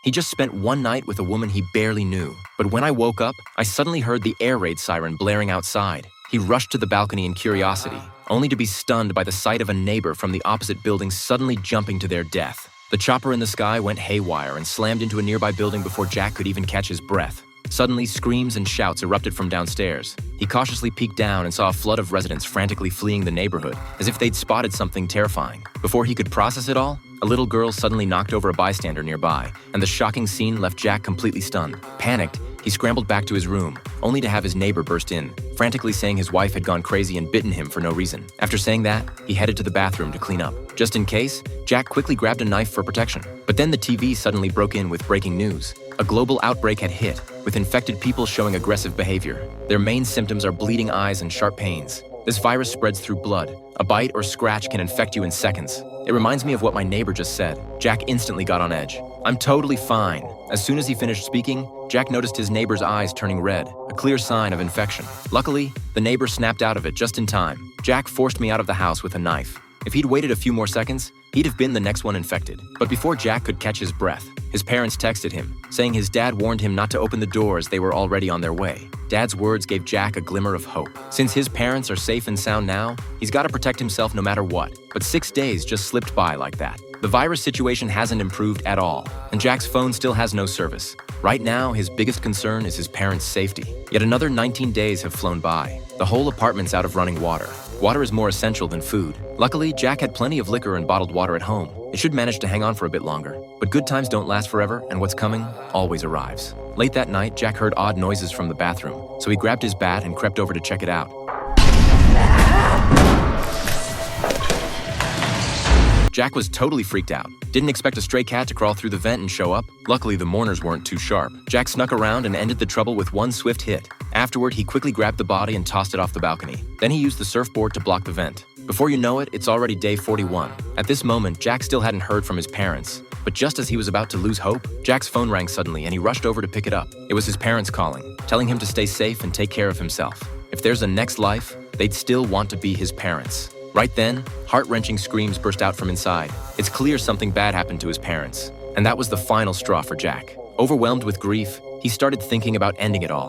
He just spent one night with a woman he barely knew. But when I woke up, I suddenly heard the air raid siren blaring outside. He rushed to the balcony in curiosity, only to be stunned by the sight of a neighbor from the opposite building suddenly jumping to their death. The chopper in the sky went haywire and slammed into a nearby building before Jack could even catch his breath. Suddenly, screams and shouts erupted from downstairs. He cautiously peeked down and saw a flood of residents frantically fleeing the neighborhood, as if they'd spotted something terrifying. Before he could process it all, a little girl suddenly knocked over a bystander nearby, and the shocking scene left Jack completely stunned. Panicked, he scrambled back to his room, only to have his neighbor burst in, frantically saying his wife had gone crazy and bitten him for no reason. After saying that, he headed to the bathroom to clean up. Just in case, Jack quickly grabbed a knife for protection. But then the TV suddenly broke in with breaking news. A global outbreak had hit, with infected people showing aggressive behavior. Their main symptoms are bleeding eyes and sharp pains. This virus spreads through blood. A bite or scratch can infect you in seconds. It reminds me of what my neighbor just said. Jack instantly got on edge. "I'm totally fine." As soon as he finished speaking, Jack noticed his neighbor's eyes turning red, a clear sign of infection. Luckily, the neighbor snapped out of it just in time. "Jack forced me out of the house with a knife. If he'd waited a few more seconds, he'd have been the next one infected." But before Jack could catch his breath, his parents texted him, saying his dad warned him not to open the door as they were already on their way. Dad's words gave Jack a glimmer of hope. Since his parents are safe and sound now, he's got to protect himself no matter what. But 6 days just slipped by like that. The virus situation hasn't improved at all, and Jack's phone still has no service. Right now, his biggest concern is his parents' safety. Yet another 19 days have flown by. The whole apartment's out of running water. Water is more essential than food. Luckily, Jack had plenty of liquor and bottled water at home. It should manage to hang on for a bit longer. But good times don't last forever, and what's coming always arrives. Late that night, Jack heard odd noises from the bathroom, so he grabbed his bat and crept over to check it out. Jack was totally freaked out. Didn't expect a stray cat to crawl through the vent and show up. Luckily, the mourners weren't too sharp. Jack snuck around and ended the trouble with one swift hit. Afterward, he quickly grabbed the body and tossed it off the balcony. Then he used the surfboard to block the vent. Before you know it, it's already day 41. At this moment, Jack still hadn't heard from his parents. But just as he was about to lose hope, Jack's phone rang suddenly and he rushed over to pick it up. It was his parents calling, telling him to stay safe and take care of himself. If there's a next life, they'd still want to be his parents. Right then, heart-wrenching screams burst out from inside. It's clear something bad happened to his parents. And that was the final straw for Jack. Overwhelmed with grief, he started thinking about ending it all.